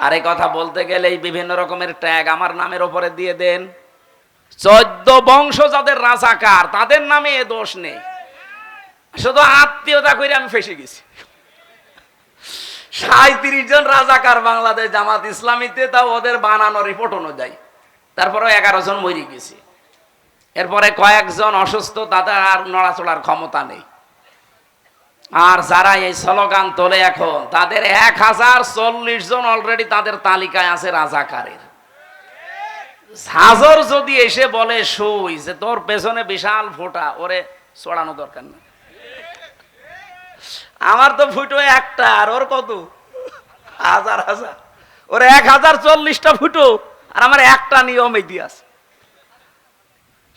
আর এই কথা বলতে গেলে এই বিভিন্ন রকমের ট্যাগ আমার নামের ওপরে দিয়ে দেন। 14 বংশ যাদের রাজাকার তাদের নামে এ দোষ নেই, শুধু আত্মীয়তা করে আমি ফেসে গেছি। 37 জন রাজাকার বাংলাদেশ জামাত ইসলামীতে, তাও ওদের বানানো রিপোর্ট অনুযায়ী। তারপরে 11 জন মরে গেছে। এরপরে কয়েকজন অসুস্থ, তাদের আর নড়াচড়ার ক্ষমতা নেই। আর যারা এই স্লোগান তোলে এখন, তাদের 1040 জন অলরেডি তাদের তালিকায় আছে রাজাকারের। হাজর যদি এসে বলে শুই যে তোর পেছনে বিশাল ফোঁটা, ওরে ছড়ানো দরকার না। আমার তো ফুটো একটা, আর ওর কত হাজার হাজার, ওর 1040টা ফুটো, আর আমার একটা নিয়ম ইতিহাস।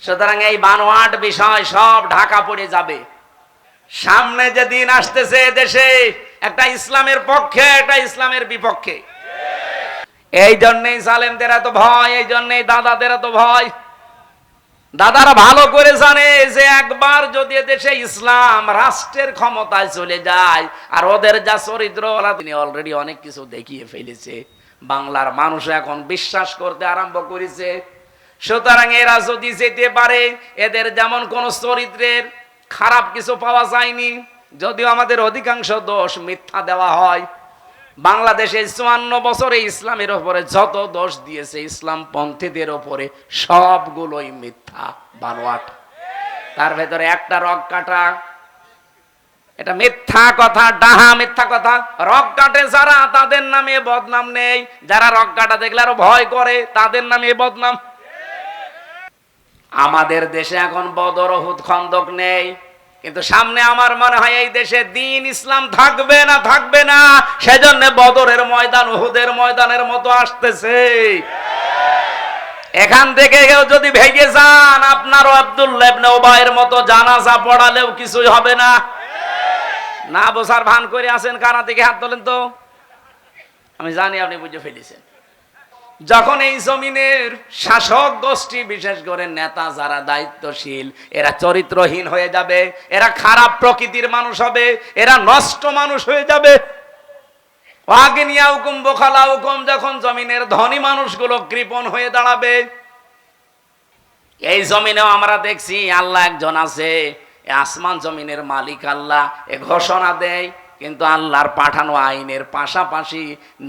সুতরাং এই বানোয়াট বিষয় সব ঢাকা পড়ে যাবে। সামনে যে দিন আসতেছে দেশে, একটা ইসলামের পক্ষে একটা ইসলামের বিপক্ষে। এই জন্যই জালেমদের এত ভয়, এই জন্যই দাদাদের এত ভয়। দাদারা ভালো করে জানে যে একবার যদি দেশে ইসলাম রাষ্ট্রের ক্ষমতায় চলে যায়, আর ওদের যা চরিত্র, তিনি অলরেডি অনেক কিছু দেখিয়ে ফেলেছে। বাংলার মানুষ এখন বিশ্বাস করতে আরম্ভ করেছে। সুতরাং এরা যদি যেতে পারে, এদের যেমন কোন চরিত্রের খারাপ কিছু পাওয়া যায়নি, যদিও আমাদের অধিকাংশ দোষ মিথ্যা দেওয়া হয়। বাংলাদেশে 54 বছরে ইসলামের উপরে যত দোষ দিয়েছে ইসলাম পন্থীদের উপরে, সবগুলোই মিথ্যা বানোয়াট। তার ভেতরে একটা রগ কাটা, এটা মিথ্যা কথা, ডাহা মিথ্যা কথা। রগ কাটে যারা, তাদের নামে বদনাম নেই। যারা রগ কাটা দেখলে আরো ভয় করে, তাদের নামে বদনাম। আমাদের দেশে এখন বদর, উহুদ, খন্দক নেই, কিন্তু সামনে আমার মনে হয় এই দেশে দ্বীন ইসলাম থাকবে না, থাকবে না। সেজন্য বদরের ময়দান উহুদের ময়দানের মতো আসতেছে। এখান থেকে কেউ যদি ভেগে যান, আপনারও আব্দুল্লাহ ইবনে উবাইয়ের মতো জানাজা পড়ালেও কিছুই হবে না। না বোঝার ভান করে আছেন কারা, থেকে হাত তোলেন তো। আমি জানি আপনি বুঝে ফেলেছেন। যখন এই জমিনের শাসক গোষ্ঠী, বিশেষ করে নেতা যারা দায়িত্বশীল, এরা চরিত্রহীন হয়ে যাবে, এরা খারাপ প্রকৃতির মানুষ হবে, এরা নষ্ট মানুষ হয়ে যাবে। ওয়াগিনিয়াউকুম বুখালাউকুম, যখন জমিনের ধনী মানুষগুলো কৃপণ হয়ে দাঁড়াবে। এই জমিনেও আমরা দেখছি আল্লাহ একজন আছে, আসমান জমিনের মালিক আল্লাহ, এ ঘোষণা দেয়। কিন্তু আল্লাহর পাঠানো আইনের পাশাপাশি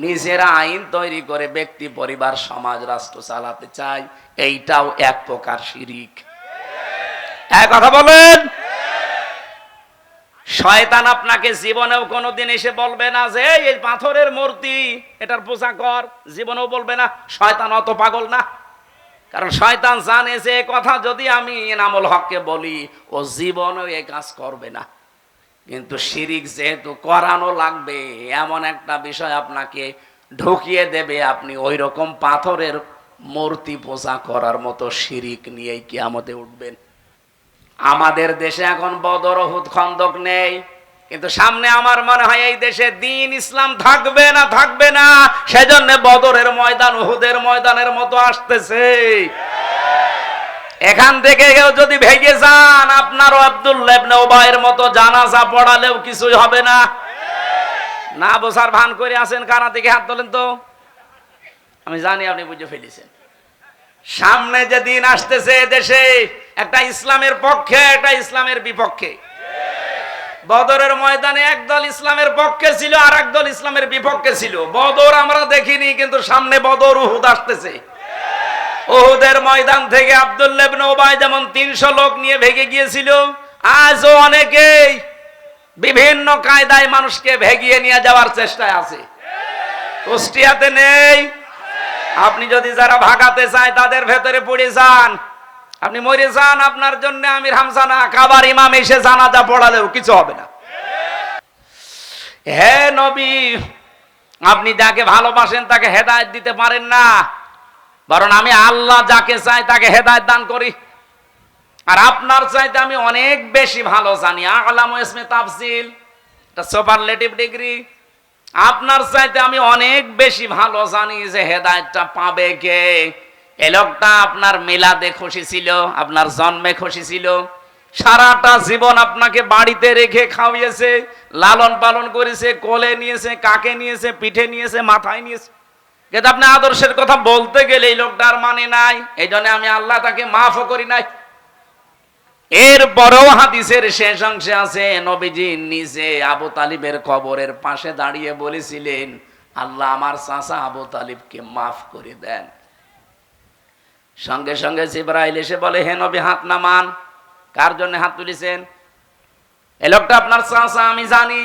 নিজেরা আইন তৈরি করে ব্যক্তি, পরিবার, সমাজ, রাষ্ট্র চালাতে চায়। এইটাও এক প্রকার শিরিক। এক কথা বলেন। শয়তান আপনাকে জীবনেও কোনোদিন এসে বলবে না যে এই পাথরের মূর্তি, এটার পূজা কর, জীবনেও বলবে না। শয়তান অত পাগল না, কারণ শয়তান জানে যে কথা যদি আমি এনামুল হককে বলি, ও জীবনেও এই কাজ করবে না। কিন্তু শিরিক যেহেতু করানো লাগবে, এমন একটা বিষয় আপনাকে ঢুকিয়ে দেবে, আপনি ওই রকম পাথরের মূর্তি পূজা করার মতো শিরিক নিয়েই কিয়ামতে উঠবেন। আমাদের দেশে এখন বদর, উহুদ, খন্দক নেই, কিন্তু সামনে আমার মনে হয় এই দেশে দ্বীন ইসলাম থাকবে না, থাকবে না। সেজন্য বদরের ময়দান উহুদের ময়দানের মতো আসতেছে। এখান থেকে কেউ যদি ভেগে যান, আপনারও আব্দুল্লাহ ইবনে উবাইয়ের মতো জানাজা পড়ালেও কিছুই হবে না। না বোঝার ভান করে আছেন কারা, থেকে হাত তোলেন তো। আমি জানি আপনি বুঝে ফেলেছেন। সামনে যে দিন আসতেছে দেশে, একটা ইসলামের পক্ষে একটা ইসলামের বিপক্ষে। বদরের ময়দানে একদল ইসলামের পক্ষে ছিল, আর একদল ইসলামের বিপক্ষে ছিল। বদর আমরা দেখিনি, কিন্তু সামনে বদর, উহুদ আসতেছে। উহুদের ময়দান থেকে আব্দুল্লাহ ইবনে উবাই যেমন 300 লোক নিয়ে ভেগে গিয়েছিল, আজও অনেকেই বিভিন্ন কায়দায় মানুষকে ভেগিয়ে নিয়ে যাওয়ার চেষ্টায় আছে। কুষ্টিয়াতে নেই। আপনি যদি যারা ভাগাতে চায় তাদের ভেতরে পড়ে যান, আপনি মরে যান, আপনার জন্য আমির হামজা না, কাবার ইমাম এসে জানাজা পড়ালেও কিছু হবে না। হে নবী, আপনি যাকে ভালোবাসেন তাকে হেদায়েত দিতে পারেন না, বরং আমি আল্লাহ যাকে চাই তাকে হেদায়েত দান করি। আর আপনার চাইতে আমি অনেক বেশি ভালো জানি। আ'লামু ইসমে তাফসিল, এটা সুপারলেটিভ ডিগ্রি। আপনার চাইতে আমি অনেক বেশি ভালো জানি যে হেদায়েতটা পাবে কে। এই লোকটা আপনার মিলাদে খুশি ছিল, আপনার জন্মে খুশি ছিল, সারাটা জীবন আপনাকে বাড়িতে রেখে খাওয়িয়েছে, লালন পালন করেছে, কোলে নিয়েছে, কাকে নিয়েছে, পিঠে নিয়েছে, মাথায় নিয়েছে। কিন্তু আপনি আদর্শের কথা বলতে গেলে এই লোকটা আর মানে নাই, এই জন্য আমি আল্লাহ তাকে মাফও করি নাই। এরপরেও হাদিসের শেষ অংশে আছে নবীজি নিজে আবু তালিবের কবরের পাশে দাঁড়িয়ে বলেছিলেন, আল্লাহ আমার চাচা আবু তালিবকে মাফ করে দেন। সঙ্গে সঙ্গে জিবরাইল এসে বলে, হে নবী হাত নামান। কার জন্য হাত তুলেছেন? এই লোকটা আপনার চাচা, আমি জানি।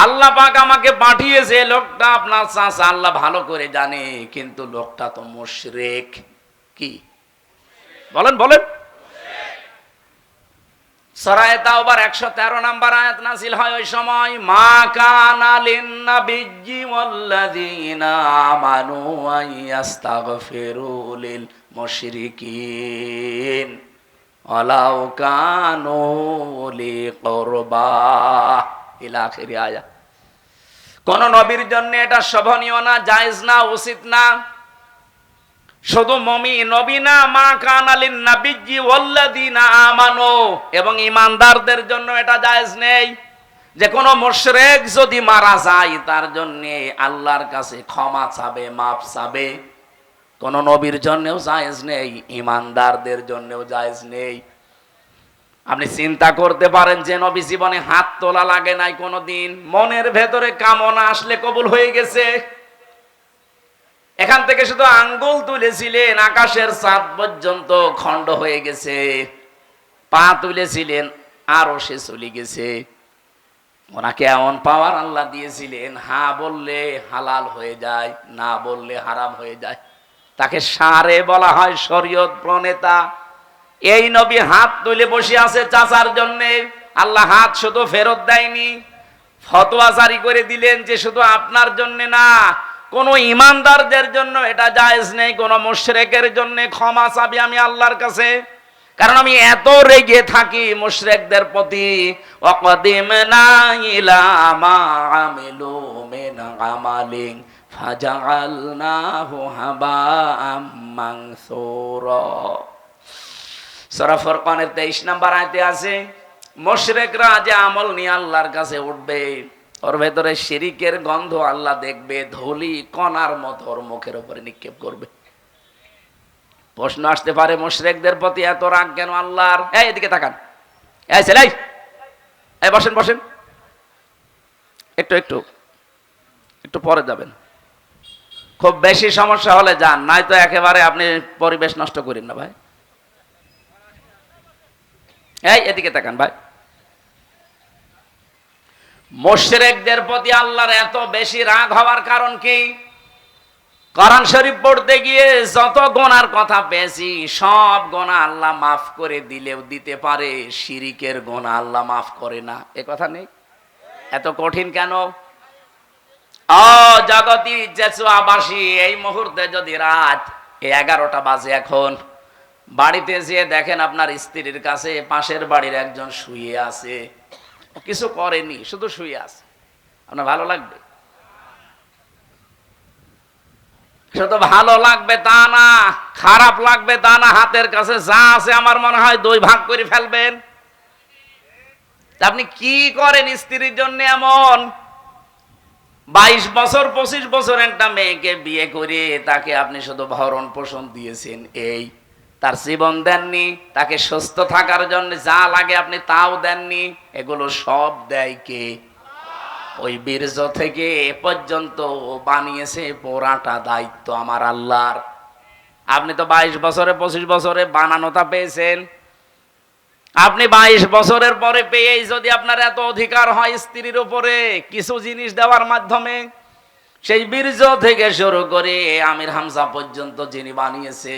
আল্লাহ পাক আমাকে পাঠিয়েছে, লোকটা আপনার চাচা, আল্লাহ ভালো করে জানে, কিন্তু লোকটা তো মুশরিক। কি বলেন বলেন? সূরা তাওবার 113 নম্বর আয়াত নাযিল হয় ওই সময়, মা কানা লিন-নাবিয়্যি ওয়াল্লাযীনা আমানু আইয়াস্তাগফিরু লিল মুশরিকিন ওয়ালাউ কানু লি কুরবা ইলা আখির আয়াত। কোন নবীর জন্য এটা শোভনীয় না, জায়েজ না, উচিত না। শুধু নবী না, মা কানা লিন-নাবিয়্যি ওয়াল্লাযীনা আমানু, এবং ঈমানদারদের জন্য এটা জায়েজ নেই যে কোন মুশরিক যদি মারা যায় তার জন্য আল্লাহর কাছে ক্ষমা চাবে, মাফ চাবে। কোন নবীর জন্যও জায়েজ নেই, ঈমানদারদের জন্যও জায়েজ নেই। আপনি চিন্তা করতে পারেন যে নবী জীবনে হাত তোলা লাগে নাই কোনোদিন, মনের ভেতরে কামনা আসলে কবুল হয়ে গেছে। এখান থেকে শুধু আঙ্গুল তুলেছিলেন, আকাশের চাঁদ পর্যন্ত খণ্ড হয়ে গেছে। পা তুলেছিলেন, আরো সে চলে গেছে। ওনাকে এমন পাওয়ার আল্লাহ দিয়েছিলেন, হ্যাঁ বললে হালাল হয়ে যায়, না বললে হারাম হয়ে যায়। তাকে সারে বলা হয়, শরীয়ত প্রণেতা। এই নবী হাত তুলে বসে আছে চাচার জন্য। আল্লাহ হাত শুধু ফেরত দেয়নি, ফতোয়া জারি করে দিলেন যে শুধু আপনার জন্য না, কোন ঈমানদারদের জন্য এটা জায়েজ নেই। কোন মুশরিকের জন্য ক্ষমা চাবি আমি আল্লাহর কাছে, কারণ আমি এত রেগে থাকি মুশরিকদের প্রতি। ওয়াকদিমনা ইলা মা আমিলু মিন আমালিন ফাজআলনাহু হাবাআম মানসুরা। সূরা ফুরকানের 23 নম্বর আয়াতে আছে, মুশরিকরা যে আমল নিয়ে আল্লাহর কাছে উঠবে, ওর ভেতরে শিরিকের গন্ধ আল্লাহ দেখবে, ধুলি কণার মতো ওর মুখের উপরে নিক্ষেপ করবে। প্রশ্ন আসতে পারে, মুশরিকদের প্রতি এত রাগ কেন আল্লাহর? এই এদিকে তাকান, এই ছেলে, এই বসেন বসেন, একটু একটু একটু পরে যাবেন। খুব বেশি সমস্যা হলে যান, নাই তো একেবারে আপনি পরিবেশ নষ্ট করেন না ভাই। এই এদিকে তাকান ভাই। মুশরিকদের প্রতি আল্লাহর এত বেশি রাগ হওয়ার কারণ কি? কোরআন শরীফ পড়তে গিয়ে যত গুনার কথা পেয়েছি, সব গুনাহ আল্লাহ মাফ করে দিলেও দিতে পারে, শিরিকের গুনাহ আল্লাহ মাফ করে না। এ কথা নেই? এত কঠিন কেন? জগতি জেসুয়াবাসী, এই মুহূর্তে যদি রাত 11টা বাজে, এখন বাড়িতে যেয়ে দেখেন আপনার স্ত্রীর কাছে পাশের বাড়ির একজন শুয়ে আছে, কিছু করেনি, শুধু শুয়ে আছে, আপনার ভালো লাগবে? শুধু ভালো লাগবে তা না, খারাপ লাগবে তা না। হাতের কাছে যা আছে আমার মনে হয় 2 ভাগ করে ফেলবেন। আপনি কি করেন স্ত্রীর জন্য এমন? 22 বছর 25 বছর একটা মেয়েকে বিয়ে করে তাকে আপনি শুধু ভরণ পোষণ দিয়েছেন, এই তার জীবন দেননি, তাকে সুস্থ থাকার জন্য যা লাগে আপনি তাও দেননি। এগুলো সব দেয় কে? ওই বীর্য থেকে এ পর্যন্ত বানিয়েছে পুরাটা দায়িত্ব আমার আল্লাহর। আপনি তো 22 বছরে 25 বছরে বানানোটা পেয়েছেন। আপনি 22 বছরের পরে পেয়েই যদি আপনার এত অধিকার হয় স্ত্রীর উপরে কিছু জিনিস দেওয়ার মাধ্যমে, সেই বীর্য থেকে শুরু করে আমির হামজা পর্যন্ত যিনি বানিয়েছে,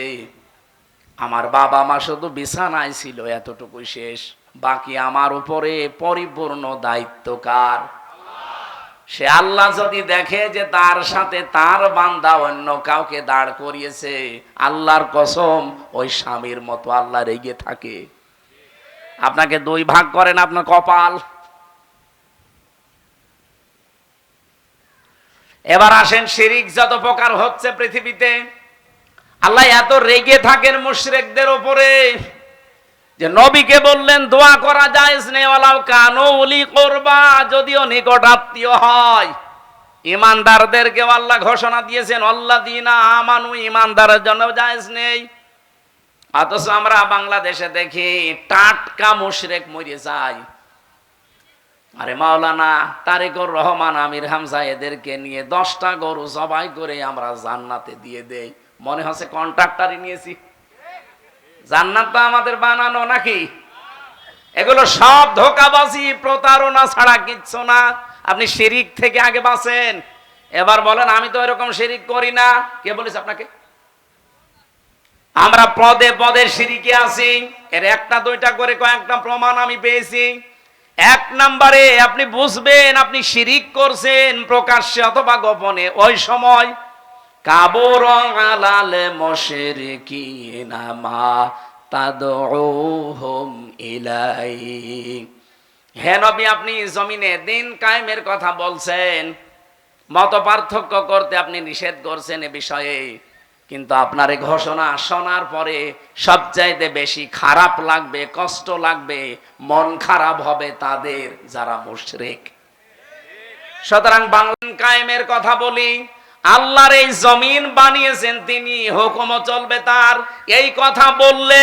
আমার বাবা মা শুধু বিছানায় ছিল, এতটুকুই শেষ। বাকি আমার উপরে পরিপূর্ণ দায়িত্ব কার? সে আল্লাহ যদি দেখে যে তার সাথে তার বান্দা অন্য কাউকে দাঁড় করিয়েছে, আল্লাহর কসম ওই স্বামীর মতো আল্লাহ রেগে থাকে। আপনাকে 2 ভাগ করেন, আপনার কপাল। এবার আসেন, শিরিক যত প্রকার হচ্ছে পৃথিবীতে, আল্লাহ এত রেগে থাকেন মুশরিকদের উপরে যে নবীকে বললেন দোয়া করা জায়েজ নেই, ওয়ালাউ কানু উলি কুরবা, যদিও নিকট আত্মীয় হয়। ইমানদারদেরকে আল্লাহ ঘোষণা দিয়েছেন আল্লাযীনা আমানু, ইমানদারের জন্য জায়েজ নেই। অথচ আমরা বাংলাদেশে দেখি টাটকা মুশরিক মরে যায়। আরে মাওলানা তারেকুর রহমান, আমির হামজা এদেরকে নিয়ে 10টা গরু জবাই করে আমরা জান্নাতে দিয়ে দেই, মনে হচ্ছে কন্ট্রাক্টরই নিয়েছি। জান্নাত তো আমাদের বানানো নাকি? এগুলো সব ধোঁকাবাজি, প্রতারণা ছাড়া কিচ্ছু না। আপনি শিরিক থেকে আগে বাঁচেন। এবার বলেন আমি তো এরকম শিরিক করি না, কে বলেছে আপনাকে? আমরা পদে পদে শিরিকে আছি। এর একটা দুইটা করে কয়েকটা প্রমাণ আমি পেয়েছি। 1 নম্বরে আপনি বুঝবেন আপনি শিরিক করছেন প্রকাশ্যে অথবা গোপনে, ওই সময় কাবুর আলাল মুশরিকিনা মা তাদউহুম ইলাইহি। হে নবী, আপনি জমিনে দিন কায়েমের কথা বলছেন, মত পার্থক্য করতে আপনি নিষেধ করছেন এ বিষয়ে, কিন্তু আপনার এই ঘোষণা শোনার পরে সবচাইতে বেশি খারাপ লাগবে, কষ্ট লাগবে, মন খারাপ হবে তাদের যারা মুশরিক। সুতরাং বাংলা কায়েমের কথা বলি, আল্লাহর এই জমিন বানিয়েছেন তিনি, হুকুমও চলবে তার। এই কথা বললে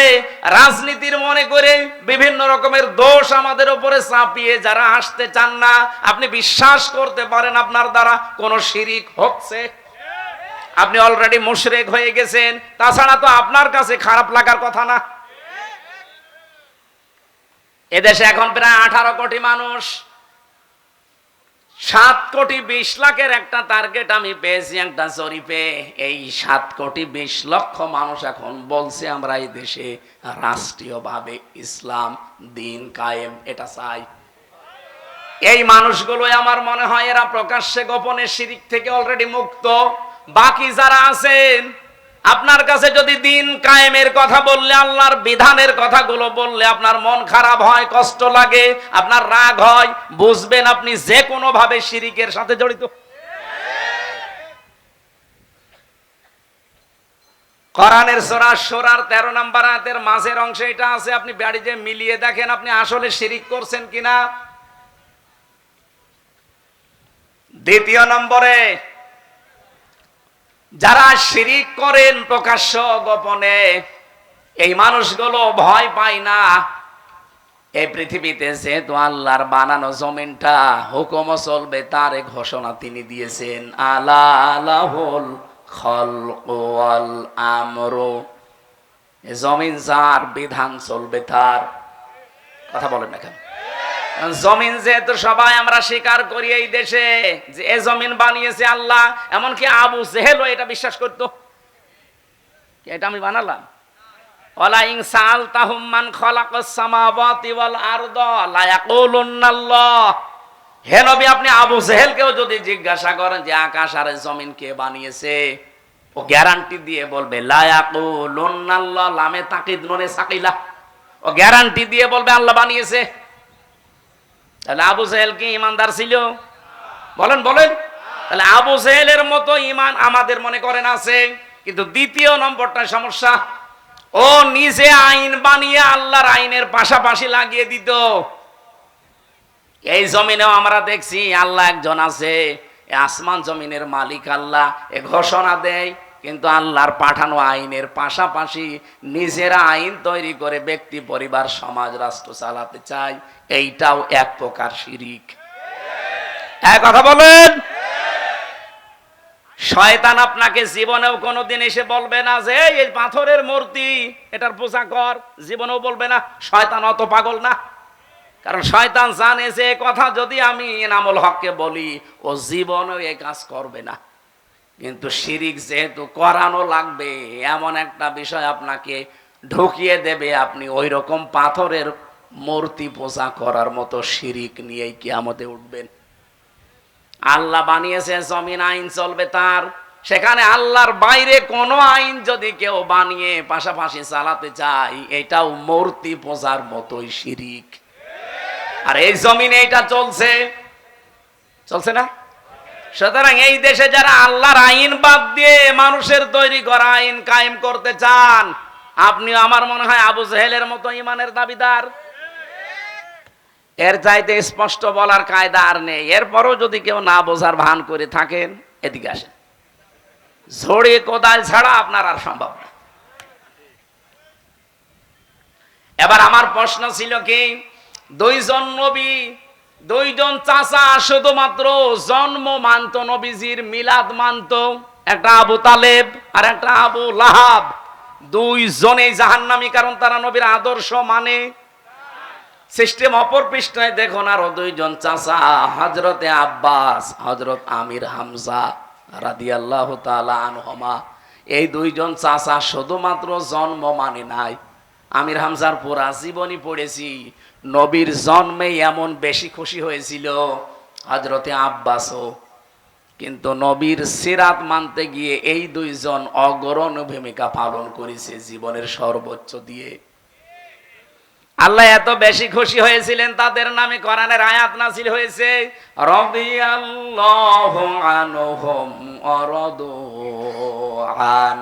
রাজনীতির মনে করে বিভিন্ন রকমের দোষ আমাদের উপরে চাপিয়ে যারা আসতে চান না, আপনি বিশ্বাস করতে পারেন আপনার দ্বারা কোন শিরিক হচ্ছে। আপনি অলরেডি মুশরিক হয়ে গেছেন, তাছাড়া তো আপনার কাছে খারাপ লাগার কথা না। এদেশে এখন প্রায় 18 কোটি মানুষ, 7 কোটি 20 লাখের একটা টার্গেট আমি পেয়েছি একটা জরিপে। এই 7 কোটি 20 লক্ষ মানুষ এখন বলছে আমরা এই দেশে রাষ্ট্রীয়ভাবে ইসলাম দিন কায়েম এটা চাই। এই মানুষগুলোই আমার মনে হয় এরা প্রকাশ্যে গোপনে শিরিক থেকে অলরেডি মুক্ত। বাকি যারা আছেন, আপনার কাছে যদি দিন কায়েমের কথা বললে, আল্লাহর বিধানের কথাগুলো বললে আপনার মন খারাপ হয়, কষ্ট লাগে, আপনার রাগ হয়, বুঝবেন আপনি যে কোনো ভাবে শিরিকের সাথে জড়িত। কোরআনের সূরা সূরার 13 নম্বর আয়াতের মাঝের অংশে এটা আছে, আপনি বাড়িতে মিলিয়ে দেখেন আপনি আসলে শিরিক করছেন কিনা। দ্বিতীয় নম্বরে, যারা শিরিক করেন প্রকাশ্য গোপনে, এই মানুষগুলো ভয় পায় না। এই পৃথিবীতে যেহেতু আল্লাহর বানানো জমিনটা হুকুম চলবে তার ঘোষণা তিনি দিয়েছেন, আলা লাহুল খালকু ওয়াল আমরু। জমিন যার, বিধান চলবে তার। কথা বলেন না কেন? জমিন যেহেতু সবাই আমরা স্বীকার করি এই দেশে যে এই জমিন বানিয়েছে আল্লাহ, এমনকি আবু জেহেল এটা বিশ্বাস করত। এটা আমি বানালাম? ওয়ালা ইন সালতাহুম মান খালাকাস সামাওয়াতি ওয়াল আরদা লা ইয়াকুলুনাল্লাহ। হে নবী, আপনি আবু জেহেলকেও যদি জিজ্ঞাসা করেন যে আকাশ আর জমিন কে বানিয়েছে, ও গ্যারান্টি দিয়ে বলবে লা ইয়াকুলুনাল্লাহ, লামে তাকিদ নুনে সাকিলা, ও গ্যারান্টি দিয়ে বলবে আল্লাহ বানিয়েছে। তাহলে আবু জেহেল কি ইমানদার ছিল? বলেন বলেন। তাহলে আবু জেহেলের মতো ইমান আমাদের মনে করেন আছে। কিন্তু দ্বিতীয় নম্বরটা সমস্যা, ও নিজে আইন বানিয়ে আল্লাহর আইনের পাশাপাশি লাগিয়ে দিত। এই জমিনেও আমরা দেখছি আল্লাহ একজন আছে, আসমান জমিনের মালিক আল্লাহ, এ ঘোষণা দেয়, কিন্তু আল্লাহর পাঠানো আইনের পাশাপাশি নিজেরা আইন তৈরি করে ব্যক্তি, পরিবার, সমাজ, রাষ্ট্র চালাতে চায়। এইটাও এক প্রকার শিরিক। এক কথা বলেন। শয়তান আপনাকে জীবনেও কোনোদিন এসে বলবে না যে এই পাথরের মূর্তি এটার পূজা কর, জীবনেও বলবে না। শয়তান অত পাগল না, কারণ শয়তান জানে যে কথা যদি আমি এনামুল হককে বলি ও জীবনেও এই কাজ করবে না। কিন্তু শিরিক যেহেতু করানো লাগবে, এমন একটা বিষয় আপনাকে ঢুকিয়ে দেবে, আপনি ওই রকম পাথরের মূর্তি পূজা করার মতো শিরিক নিয়েই কিয়ামতে উঠবেন। আল্লাহ বানিয়েছে জমিন, আইন চলবে তার। সেখানে আল্লাহর বাইরে কোনো আইন যদি কেউ বানিয়ে পাশাপাশি চালাতে চায়, এটাও মূর্তি পূজার মতোই শিরিক। আর এই জমিনে এটা চলছে, চলছে না? সুতরাং এই দেশে যারা আল্লাহর আইন বাদ দিয়ে মানুষের তৈরি করা আইন কায়েম করতে চান, আপনি আমার মনে হয় আবু জেহেলের মতো ইমানের দাবিদার। এর চাইতে স্পষ্ট বলার কায়দা আর নেই। এরপরও যদি কেউ না বোঝার ভান করে থাকেন, এদিকে আসেন। ঝড়ে কোদাল ছাড়া আপনার আর সম্ভব না। এবার আমার প্রশ্ন ছিল কি, দুইজন নবী, দুইজন চাচা শুধুমাত্র জন্ম মানত নবীজির, মিলাদ মানত। একটা আবু তালেব আর একটা আবু লাহাব, দুইজনেই জাহান্নামী, কারণ তারা নবীর আদর্শ মানে। সিস্টেম অপর পৃষ্ঠায় দেখুন, আরো দুইজন চাচা, হযরতে আব্বাস, হযরত আমির হামজা রাদিয়াল্লাহু তাআলা আনহুমা। এই দুইজন চাচা শুধুমাত্র জন্ম মানে নাই, আমির হামজার পুরা জীবনী পড়েছি। নবীর জন্মে এমন বেশি খুশি হয়েছিল হযরতে আব্বাসও, কিন্তু নবীর সিরাত মানতে গিয়ে এই দুইজন অগ্রণী ভূমিকা পালন করেছে জীবনের সর্বোচ্চ দিয়ে। আল্লাহ এত বেশি খুশি হয়েছিলেন, তাদের নামে কোরআনের আয়াত নাযিল হয়েছে, রাদিয়াল্লাহু আনহুম ওয়া রাদু আন।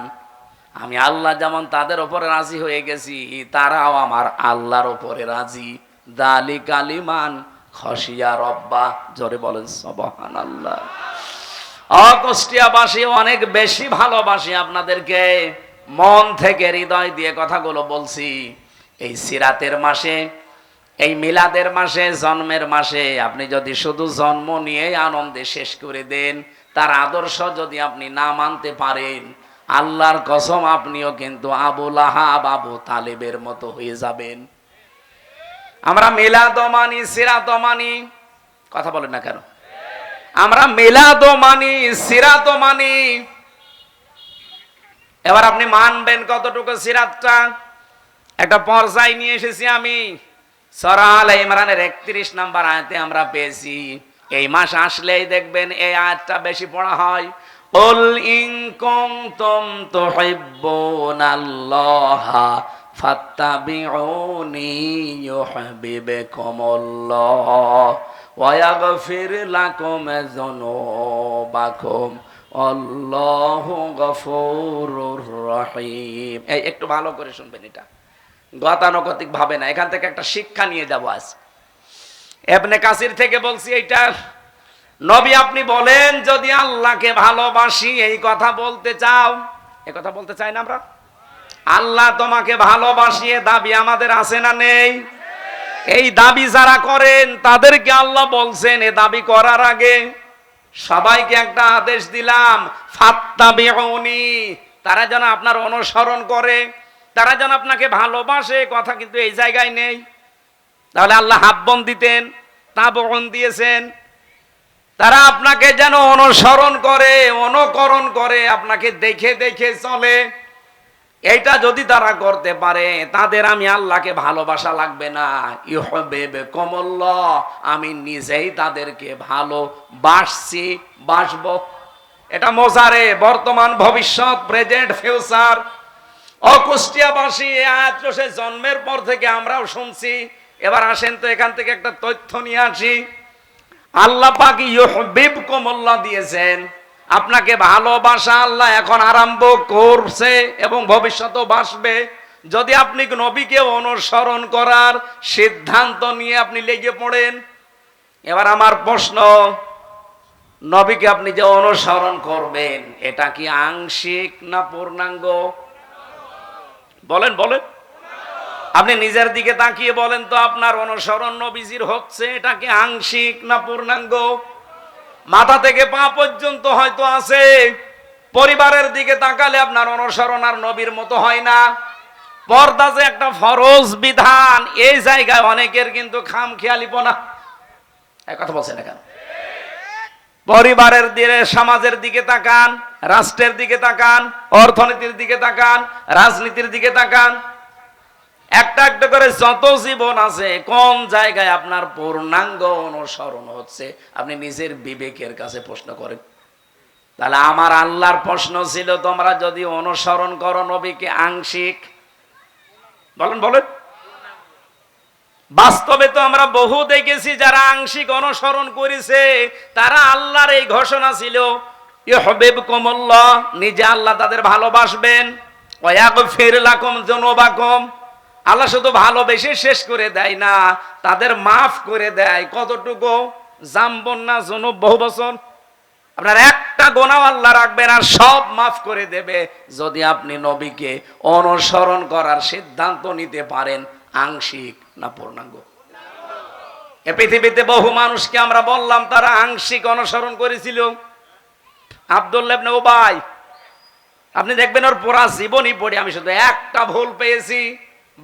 আমি আল্লাহ যেমন তাদের উপরে রাজি হয়ে গেছি, তারাও আমার আল্লাহর উপরে রাজি। যালিকা লিমান খাশিয়া রাব্বা। জোরে বলেন সুবহানাল্লাহ। কুষ্টিয়াবাসী অনেক বেশি ভালোবাসি আপনাদেরকে, মন থেকে হৃদয় দিয়ে কথাগুলো বলছি। এই সিরাতের মাসে, এই মিলাদের মাসে, জন্মের মাসে আপনি যদি শুধু জন্ম নিয়ে আনন্দে শেষ করে দেন, তার আদর্শ যদি আপনি না মানতে পারেন, আল্লাহর কসম আপনিও কিন্তু আবু লাহাব, আবু তালেবের মতো হয়ে যাবেন। আমরা মিলাদ মানি, সিরাত মানি, কথা বলেন না কেন? আমরা মিলাদ মানি, সিরাত মানি। এবার আপনি মানবেন কতটুকু সিরাতটা? একটা পর্যায়ে নিয়ে এসেছি আমি, সূরা আলে ইমরানের 31 নম্বর আয়াতে আমরা পেয়েছি। এই মাস আসলেই দেখবেন এই আয়াতটা বেশি পড়া হয়। কুল ইন কুনতুম তুহিব্বুনাল্লাহা ফাত্তাবিউনি ইউহিব্বুকুমুল্লাহ ওয়া ইয়াগফির লাকুম যুনুবাকুম আল্লাহু গফুরুর রহিম। এই একটু ভালো করে শুনবেন, এটা গতানুগতিক ভাবে না, এখান থেকে একটা শিক্ষা নিয়ে যাব আজ। ইবনে কাসির থেকে বলছি এইটা। নবী আপনি বলেন, যদি আল্লাহকে ভালোবাসি, এই কথা বলতে চাও, এই কথা বলতে চাই না আমরা? আল্লাহ তোমাকে ভালোবাসি, এ দাবি আমাদের আছে না নেই? এই দাবি যারা করেন তাদেরকে আল্লাহ বলছেন, এ দাবি করার আগে সবাইকে একটা আদেশ দিলাম, ফাত্তাবিউনি, তারা যেন আপনার অনুসরণ করে, তারা যেন আপনাকে ভালোবাসে। কথা কিন্তু এই জায়গায় নেই। তাহলে আল্লাহ হাব্বন দিতেন, তাবউন দিয়েছেন। তারা আপনাকে যেন অনুসরণ করে, অনুকরণ করে, আপনাকে দেখে দেখে চলে। এইটা যদি তারা করতে পারে, তাদের আমি আল্লাহকে ভালোবাসা লাগবে না, ইউহিব্বুকুমুল্লাহ, আমি নিজেই তাদেরকে ভালোবাসছি, বাসবো। এটা মোজারে, বর্তমান, ভবিষ্যৎ, প্রেজেন্ট, ফিউচার। কুষ্টিয়াবাসী এই আয়াত সে জন্মের পর থেকে আমরাও শুনছি। এবার আসেন তো এখান থেকে একটা তথ্য নিয়ে আসি। আল্লাহ পাক ইউহিব্বুকুমুল্লাহ দিয়েছেন, আপনাকে ভালোবাসা আল্লাহ এখন আরম্ভ করছে এবং ভবিষ্যতেও বাসবে, যদি আপনি নবীকে অনুসরণ করার সিদ্ধান্ত নিয়ে আপনি লেগে পড়েন। এবার আমার প্রশ্ন, নবীকে আপনি যে অনুসরণ করবেন, এটা কি আংশিক না পূর্ণাঙ্গ? বলেন বলেন, আপনি নিজের দিকে তাকিয়ে বলেন তো, আপনার অনুসরণ নবীজির হচ্ছে, এটা কি আংশিক না পূর্ণাঙ্গ? মাথা থেকে পা পর্যন্ত হয়তো আছে, পরিবারের দিকে তাকালে আপনার অনুসরণ আর নবীর মতো হয় না। পর্দা যে একটা ফরজ বিধান, এই জায়গায় অনেকের কিন্তু খামখেয়ালিপনা। এই কথা বলছেন না কেন? পরিবারের দিকে, সমাজের দিকে তাকান, রাষ্ট্রের দিকে তাকান, অর্থনীতির দিকে তাকান, রাজনীতির দিকে তাকান, একটা একটা করে যত জীবন আছে, কোন জায়গায় আপনার পূর্ণাঙ্গ অনুসরণ হচ্ছে, আপনি নিজের বিবেকের কাছে প্রশ্ন করেন। তাহলে আমার আল্লাহর প্রশ্ন ছিল, তোমরা যদি অনুসরণ করো নবীকে আংশিক, বলেন বলেন। বাস্তবে তো আমরা বহু দেখেছি যারা আংশিক অনুসরণ করেছে, তারা আল্লাহর এই ঘোষণা ছিল, ইউহিব্বুকুমুল্লাহ, নিজে আল্লাহ তাদের ভালোবাসবেন, ওয়া ইয়াগফির লাকুম যুনুবাকুম, আল্লাহ শুধু ভালোবেসে শেষ করে দেয় না, তাদের মাফ করে দেয়। কতটুকু? জামবন না জুনুব বহু বছর। আপনার একটা গোনাও আল্লাহ রাখবেন আর সব মাফ করে দেবে, যদি আপনি নবীকে অনুসরণ করার সিদ্ধান্ত নিতে পারেন, আংশিক না পূর্ণাঙ্গ। এ পৃথিবীতে বহু মানুষকে আমরা বললাম তারা আংশিক অনুসরণ করেছিল। আব্দুল্লাহ ইবনে উবাই, আপনি দেখবেন ওর পুরা জীবনই পড়ে আমি শুধু একটা ভুল পেয়েছি,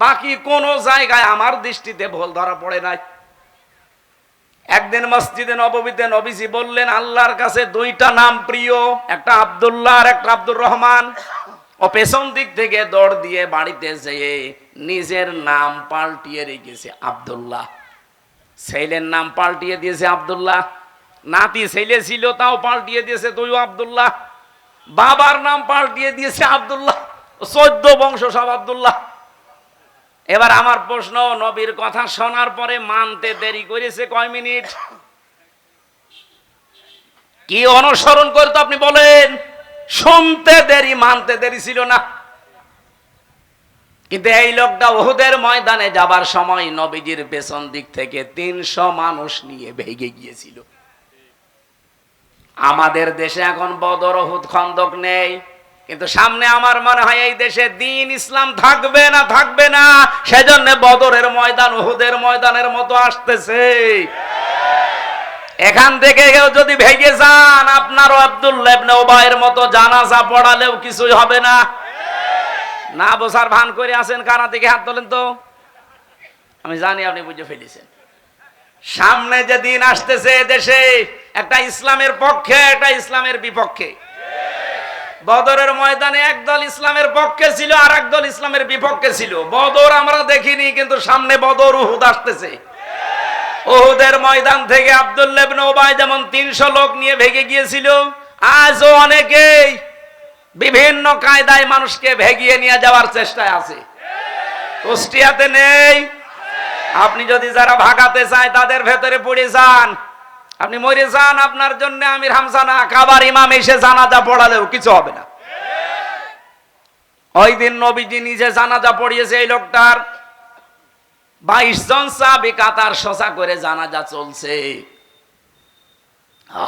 বাকি কোন জায়গায় আমার দৃষ্টিতে ভুল ধরা পড়ে নাই। একদিন মসজিদে নববীতে নবীজি বললেন, আল্লাহর কাছে দুইটা নাম প্রিয়, একটা আব্দুল্লাহ আর একটা আব্দুর রহমান। ও পেছন দিক থেকে দৌড় দিয়ে বাড়িতে যেয়ে নিজের নাম পাল্টিয়ে রেখেছে আব্দুল্লাহ, ছেলের নাম পাল্টিয়ে দিয়েছে আব্দুল্লাহ, নাতি ছেলে ছিল তাও পাল্টিয়ে দিয়েছে তুইও আব্দুল্লাহ, বাবার নাম পাল্টিয়ে দিয়েছে আব্দুল্লাহ, 14 বংশ সব আব্দুল্লাহ। এবার আমার প্রশ্ন, নবীর কথা শোনার পরে মানতে দেরি করেছে কয় মিনিট? কি অনুসরণ করতো আপনি বলেন? শুনতে দেরি, মানতে দেরি ছিল না। কিন্তু এই লোকটা উহুদের ময়দানে যাবার সময় নবীজির পেছন দিক থেকে 300 মানুষ নিয়ে ভেগে গিয়েছিল। আমাদের দেশে এখন বদর, উহুদ, খন্দক নেই, কিন্তু সামনে আমার মনে হয় এই দেশে দ্বীন ইসলাম থাকবে না, থাকবে না। সেজন্য বদরের ময়দান উহুদের ময়দানের মতো আসতেছে। এখান থেকে কেউ যদি ভেগে যান, আপনারও আব্দুল্লাহ ইবনে উবাইয়ের মতো জানাজা পড়ালেও কিছুই হবে না। না বোঝার ভান করে আছেন কারা? থেকে হাত তোলেন তো, আমি জানি আপনি বুঝে ফেলেছেন। সামনে যে দিন আসতেছে দেশে, একটা ইসলামের পক্ষে, একটা ইসলামের বিপক্ষে। বদরের ময়দানে একদল ইসলামের পক্ষে ছিল আর একদল ইসলামের বিপক্ষে ছিল। বদর আমরা দেখিনি, কিন্তু সামনে বদর, উহুদ আসতেছে। উহুদের ময়দান থেকে আব্দুল্লাহ ইবনে উবাই যেমন 300 লোক নিয়ে ভেগে গিয়েছিল, আজও অনেকেই বিভিন্ন কায়দায় মানুষকে ভেগিয়ে নিয়ে যাওয়ার চেষ্টায় আছে। কুষ্টিয়াতে নেই? আপনি যদি যারা ভাগাতে চায় তাদের ভেতরে পড়ে যান, আপনি মরে যান, আপনার জন্য আমির হামজা না, কাবার ইমাম এসে জানাজা পড়ালেও কিছু হবে না। ওই দিন নবীজি নিজে জানাজা পড়িয়েছে এই লোকটার। 22 জন সাহাবী কাতার সোজা করে জানাজা চলছে।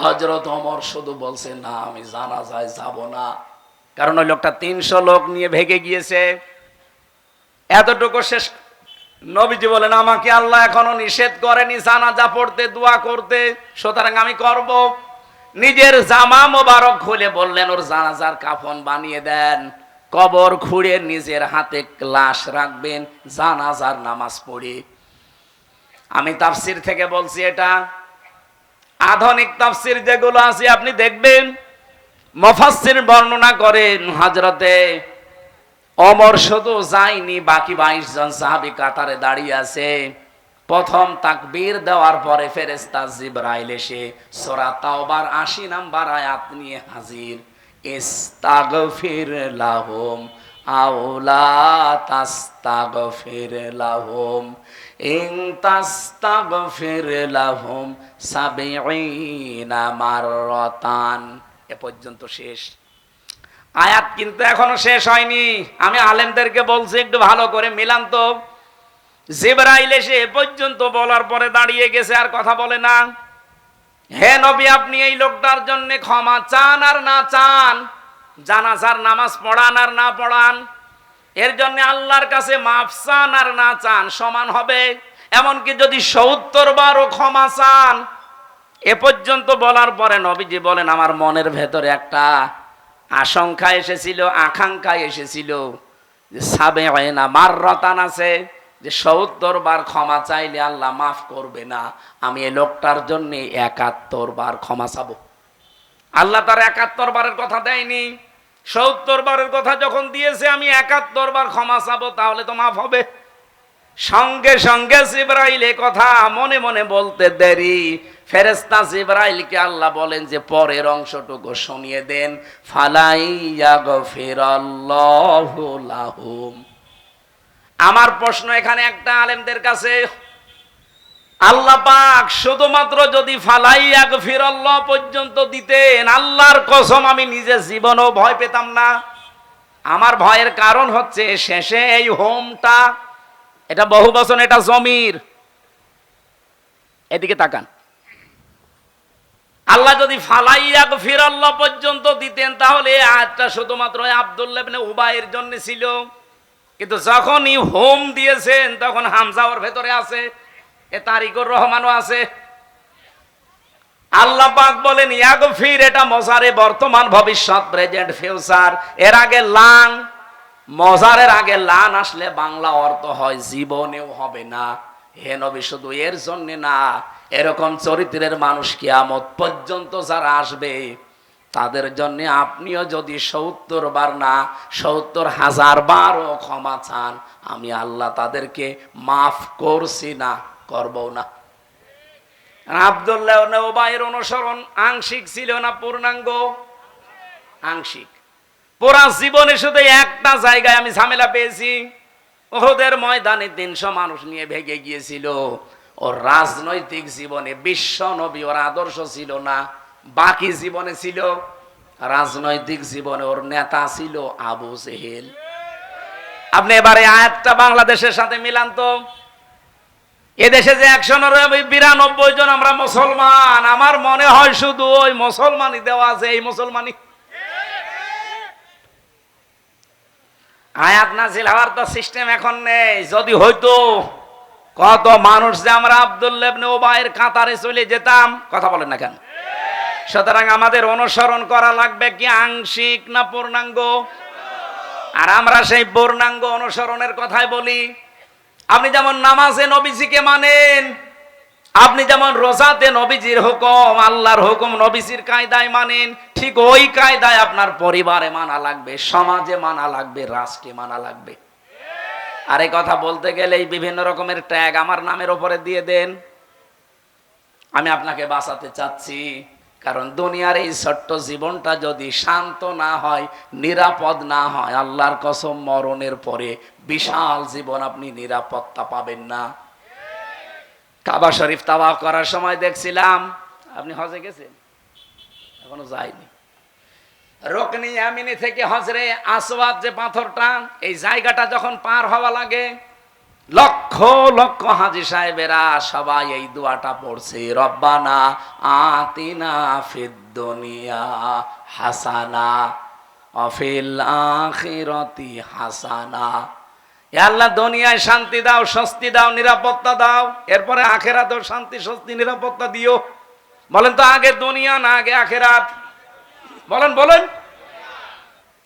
হযরত ওমর শুধু বলছে, না আমি জানাজায় যাব না, কারণ ওই লোকটা 300 লোক নিয়ে ভেগে গিয়েছে। এতটুকু শেষ, নবীজি বলেন, আমাকে আল্লাহ এখনো নিষেধ করেনি জানাজা পড়তে, দোয়া করতে, সুতরাং আমি করব। নিজের জামা মোবারক খুলে বললেন, ওর জানাজার কাফন বানিয়ে দেন, কবর খুঁড়ে নিজের হাতে লাশ রাখবেন, জানাজার নামাজ পড়ে। আমি তাফসির থেকে বলছি, এটা আধুনিক তাফসির যেগুলো আছে আপনি দেখবেন, মুফাসসির বর্ণনা করেন হযরতে ওমর শুধু যায়নি, বাকি 22 জন সাহাবী কাতারে দাঁড়িয়ে আছে। প্রথম তাকবীর দেওয়ার পরে ফেরেশতা জিবরাইল এসে সূরা তাওবার 80 নম্বর আয়াত নিয়ে হাজির। ইস্তাগফির লাহুম আও লা তাস্তাগফির লাহুম ইন তাস্তাগফির লাহুম 70 মাররাতান। এ পর্যন্ত শেষ আয়াত, কিন্তু এখনো শেষ হয়নি। আমি আলেমদেরকে বলছি একটু ভালো করে মিলান তো। জিবরাইল এসে এ পর্যন্ত বলার পরে দাঁড়িয়ে গেছে, আর কথা বলে না। হে নবী, আপনি এই লোকটার জন্য ক্ষমা চান আর না চান, জানাজার নামাজ পড়ান আর না পড়ান, এর জন্য আল্লাহর কাছে মাফ চান আর না চান, সমান হবে। এমনকি যদি 70 বারও ক্ষমা চান। এ পর্যন্ত বলার পরে নবীজি বলেন, আমার মনের ভেতরে একটা আশঙ্কা এসেছিল, আকাঙ্ক্ষা এসেছিল যে 70 মাররাতান আছে, যে 70 বার ক্ষমা চাইলে আল্লাহ মাফ করবে না। আমি এই লোকটার জন্য 71 বার ক্ষমা চাবো। আল্লাহ তার 71 বারের কথা দেয়নি, 70 বারের কথা যখন দিয়েছে, আমি 71 বার ক্ষমা চাবো, তাহলে তো মাফ হবে। সঙ্গে সঙ্গে জিবরাইল এই কথা মনে মনে বলতে দেরি, ফেরেশতা জিবরাইলকে আল্লাহ বলেন যে পরের অংশটুকু শুনিয়ে দেন, ফালাইয়াগফিরাল্লাহু লাহুম। আমার প্রশ্ন এখানে একটা আলেমদের কাছে, আল্লাহ পাক শুধুমাত্র যদি ফালাইয়াগফিরাল্লাহ পর্যন্ত দিতেন, আল্লাহর কসম আমি নিজে জীবনেও ভয় পেতাম না। আমার ভয়ের কারণ হচ্ছে শেষে এই হোমটা এটা বহু বচন, এটা জমির। এদিকে তাকান। আল্লাহ যদি ফালাইয়া ফিরাল্লাহ পর্যন্ত দিতেন তাহলে এই আয়াতটা শুধুমাত্র আব্দুল্লাহ ইবনে উবাইয়ের জন্য ছিল, কিন্তু যখনই হোম দিয়েছেন তখন হামজা ওর ভেতরে আছে, এ তারিকুর রহমানও আছে। আল্লাহ পাক বলেন ইয়াগফির, এটা মজারে বর্তমান ভবিষ্যৎ প্রেজেন্ট ফিউচার। এর আগে লান, মজারের আগে লান আসলে বাংলা অর্থ হয় জীবনেও হবে না। হে নবী, শুধু এর জন্য না, এরকম চরিত্রের মানুষ কিয়ামত পর্যন্ত যারা আসবে তাদের জন্য আপনিও যদি ৭০ বার না ৭০,০০০ বারও ক্ষমা চান, আমি আল্লাহ তাদেরকে মাফ করছি না, করবো না। আব্দুল্লাহ ইবনে উবাইয়ের অনুসরণ আংশিক ছিল না পূর্ণাঙ্গ? আংশিক। পুরা জীবনে শুধু একটা জায়গায় আমি ঝামেলা পেয়েছি, ওহদের ময়দানে ৩০০ মানুষ নিয়ে ভেগে গিয়েছিল। ওর রাজনৈতিক জীবনে বিশ্ব নবী ওর আদর্শ ছিল না, বাকি জীবনে ছিল। রাজনৈতিক জীবনে ওর নেতা ছিল আবু জেহেল। আপনি এবারে আয়াতটা বাংলাদেশের সাথে মিলান তো। এদেশে যে ১৯২ জন আমরা মুসলমান, আমার মনে হয় শুধু ওই মুসলমানই দেওয়া আছে, এই মুসলমানই। আয়াত নাযিল হওয়ার তো সিস্টেম এখন নেই। যদি হইতো, কত মানুষ যে আমরা আব্দুল্লাহ ইবনে উবাইয়ের কাতারে চলে যেতাম। কথা বলেন না কেন? সুতরাং আমাদের অনুসরণ করা লাগবে কি আংশিক না পূর্ণাঙ্গ? আর আমরা সেই পূর্ণাঙ্গ অনুসরণের কথাই বলি। আপনি যেমন নামাজে নবীজিকে মানেন, আপনি যেমন রোজাতে নবীজির হুকুম, আল্লাহর হুকুম নবীজির কায়দায় মানেন, ঠিক ওই কায়দায় আপনার পরিবারে মানা লাগবে, সমাজে মানা লাগবে, রাষ্ট্রে মানা লাগবে। আর এই কথা বলতে গেলে এই বিভিন্ন রকমের ট্যাগ আমার নামের উপরে দিয়ে দেন। আমি আপনাকে বাঁচাতে চাচ্ছি, কারণ দুনিয়ার এই ছোট্ট জীবনটা যদি শান্ত না হয়, নিরাপদ না হয়, আল্লাহর কসম মরণের পরে বিশাল জীবন আপনি নিরাপত্তা পাবেন না। কাবা শরীফ তাওয়াফ করার সময় দেখছিলাম, আপনি হজে গেছেন? এখনো যায়নি। রুকনি ইয়ামিনি থেকে হজরে আসওয়াদ যে পাথরটা, এই জায়গাটা যখন পার হওয়া লাগে, লক্ষ লক্ষ হাজী সাহেবেরা সবাই এই দোয়াটা পড়ছে, রব্বানা আতিনা ফিদ দুনিয়া হাসানা ওয়া ফিল আখিরাতি হাসানা। হে আল্লাহ, দুনিয়ায় শান্তি দাও, স্বস্তি দাও, নিরাপত্তা দাও, এরপরে আখিরাতেও শান্তি, স্বস্তি, নিরাপত্তা দিও। বলেন তো, আগে দুনিয়া না আগে আখিরাত? বলেন বলেন।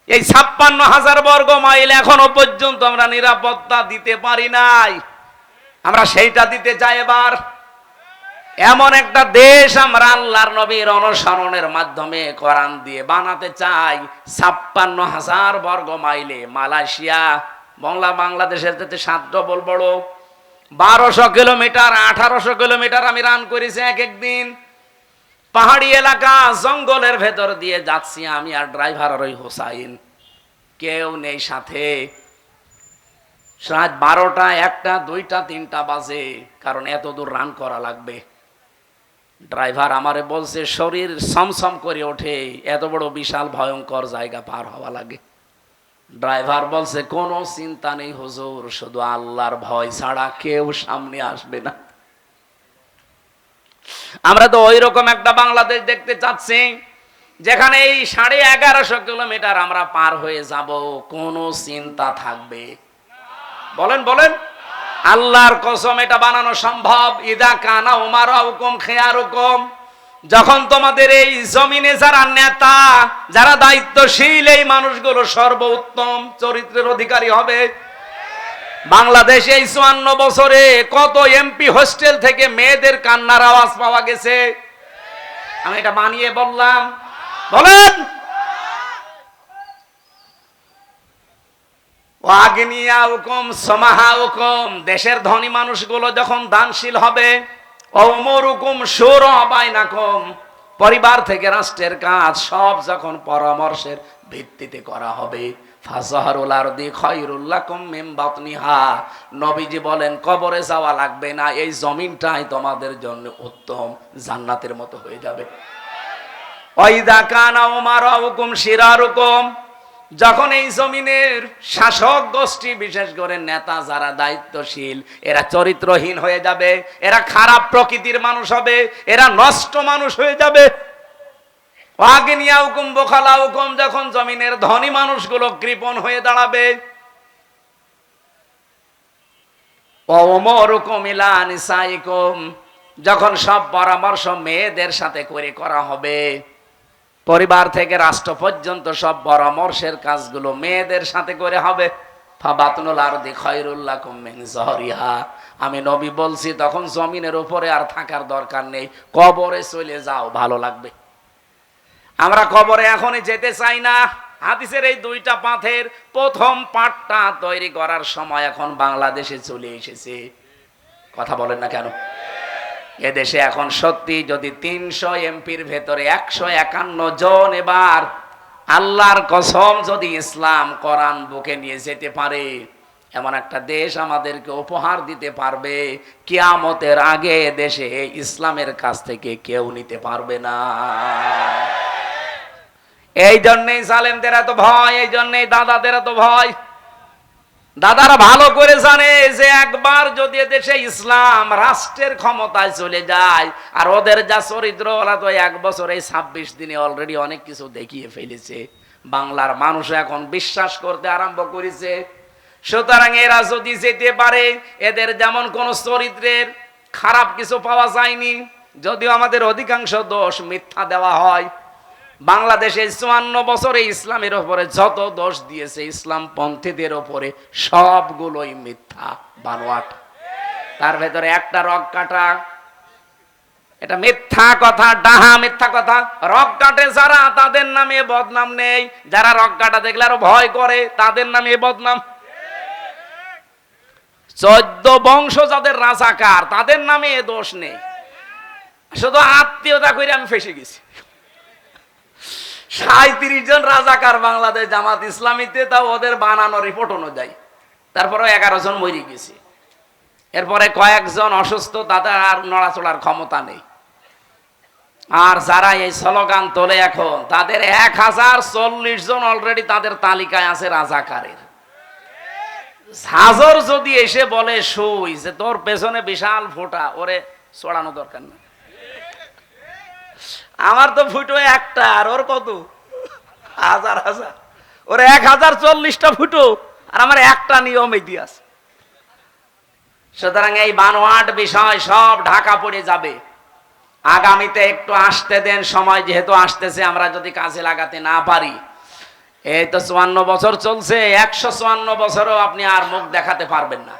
এই ৫৬,০০০ বর্গ মাইল এখনো পর্যন্ত আমরা নিরাপত্তা দিতে পারি নাই, আমরা সেইটা দিতে চাই। এবার এমন একটা দেশ আমরা আল্লাহর নবীর অনুসরণের মাধ্যমে কোরআন দিয়ে বানাতে চাই। ৫৬,০০০ বর্গ মাইলে মালয়েশিয়া বাংলাদেশের থেকে ৭ ডবল বড়। ১২০০ কিলোমিটার, ১৮০০ কিলোমিটার আমি রান করেছি এক একদিন। পাহাড়ি এলাকা, জঙ্গলের ভেতর দিয়ে যাচ্ছি আমি আর ড্রাইভার আর ওই হোসাইন, কেউ নেই সাথে। রাত ১২টা, ১টা, ২টা, ৩টা বাজে, কারণ এত দূর রান করা লাগবে। ড্রাইভার আমারে বলছে, শরীর সমসম করে ওঠে, এত বড় বিশাল ভয়ঙ্কর জায়গা পার হওয়া লাগে। ড্রাইভার বলছে, কোনো চিন্তা নেই হুজুর, শুধু আল্লাহর ভয় ছাড়া কেউ সামনে আসবে না। আমরা তো ওই রকম একটা বাংলাদেশ দেখতে চাচ্ছি, যেখানে এই ১১৫০ কিলোমিটার আমরা পার হয়ে যাব, কোনো চিন্তা থাকবে? বলেন বলেন। আল্লাহর কসম এটা বানানো সম্ভব। ইদা কানা উমারাউকুম খিয়ারুকুম, যখন তোমাদের এই জমিনে যারা নেতা, যারা দায়িত্বশীল, এই মানুষগুলো সর্বোত্তম চরিত্রের অধিকারী হবে। বাংলাদেশে এই ৫৪ বছরে কত এমপি হোস্টেল থেকে মেয়েদের কান্নার আওয়াজ পাওয়া গেছে? আমি এটা বানিয়ে বললাম? বলেন। দেশের ধনী মানুষগুলো যখন দানশীল হবে, পরিবার থেকে রাষ্ট্রের কাজ সব যখন পরামর্শের ভিত্তিতে করা হবে, নবীজি বলেন কবরে যাওয়া লাগবে না, এই জমিনটাই তোমাদের জন্য উত্তম জান্নাতের মতো হয়ে যাবে। যখন এই জমিনের শাসক গোষ্ঠী, বিশেষ করে নেতা যারা দায়িত্বশীল, এরা চরিত্রহীন হয়ে যাবে, এরা খারাপ প্রকৃতির মানুষ হবে, এরা নষ্ট মানুষ হয়ে যাবে। ওয়াগিনিয়াউকুম বুখালাউকুম, যখন জমিনের ধনী মানুষগুলো কৃপণ হয়ে দাঁড়াবে, ওমরুকুম ইলা নিসাইকুম, যখন সব পরামর্শ মেয়েদের সাথে করে করা হবে, পরিবার থেকে রাষ্ট্র পর্যন্ত সব পরামর্শের কাজগুলো মেয়েদের সাথে করে হবে। ফাবাতনুল আরদি খায়রুল লাকুম মিন যহরিহা, আমি নবী বলছি তখন জমিনের উপরে আর থাকার দরকার নেই, কবরে চলে যাও, ভালো লাগবে। আমরা কবরে এখনই যেতে চাই না। হাদিসের এই দুইটা পাথের প্রথম পাঠটা তৈরি করার সময় এখন বাংলাদেশে চলে এসেছে। কথা বলেন না কেন? এদেশে এখন সত্যি যদি 300 এমপির ভেতরে 151 জন এবার আল্লাহর কসম যদি ইসলাম কোরআন বুকে নিয়ে যেতে পারে, এমন একটা দেশ আমাদেরকে উপহার দিতে পারবে, কিয়ামতের আগে দেশে ইসলামের কাছ থেকে কেউ নিতে পারবে না। এই জন্যই জালেমদের এত ভয়, এই জন্যই দাদাদের এত ভয়। দাদারা ভালো করে জানে যে একবার যদি দেশে ইসলাম রাষ্ট্রের ক্ষমতায় চলে যায়, আর ওদের যা চরিত্র, ওরা তো 1 বছর এই 26 দিনে অলরেডি অনেক কিছু দেখিয়ে ফেলেছে। বাংলার মানুষ এখন বিশ্বাস করতে আরম্ভ করেছে। সুতরাং এরা যদি যেতে পারে, এদের যেমন কোন চরিত্রের খারাপ কিছু পাওয়া যায়নি, যদিও আমাদের অধিকাংশ দোষ মিথ্যা দেওয়া হয়। বাংলাদেশে 54 বছরে ইসলামের উপরে যত দোষ দিয়েছে ইসলাম পন্থীদের উপরে, সবগুলোই মিথ্যা বানোয়াট। তার ভেতরে একটা রগ কাটা, এটা মিথ্যা কথা, ডাহা মিথ্যা কথা। রগ কাটে যারা, তাদের নামে বদনাম নেই। যারা রগ কাটা দেখলে আরো ভয় করে, তাদের নামে বদনাম। 14 বংশ যাদের রাজাকার, তাদের নামে এ দোষ নেই। শুধু আত্মীয়তা করে আমি ফেসে গেছি। 37 জন রাজাকার বাংলাদেশ জামাত ইসলামীতে, তাও ওদের বানানো রিপোর্ট অনুযায়ী। তারপরে 11 জন মরে গেছে। এরপরে কয়েকজন অসুস্থ, তাদের আর নড়াচড়ার ক্ষমতা নেই। আর যারা এই স্লোগান তোলে এখন, তাদের 1040 জন অলরেডি তাদের তালিকায় আছে রাজাকারের। হাজর যদি এসে বলে শুই যে তোর পেছনে বিশাল ফোঁটা, ওরে ছড়ানো দরকার না। আমার তো ফুটো একটা, আর ওর কত হাজার হাজার, ওর 1040টা ফুটো, আর আমার একটা নিয়ম ইতিহাস। সুতরাং এই বানোয়াট বিষয় সব ঢাকা পড়ে যাবে। আগামীতে একটু আসতে দেন, সময় যেহেতু আসতেছে, আমরা যদি কাজে লাগাতে না পারি, এই তো 54 বছর চলছে, 154 বছরও আপনি আর মুখ দেখাতে পারবেন না।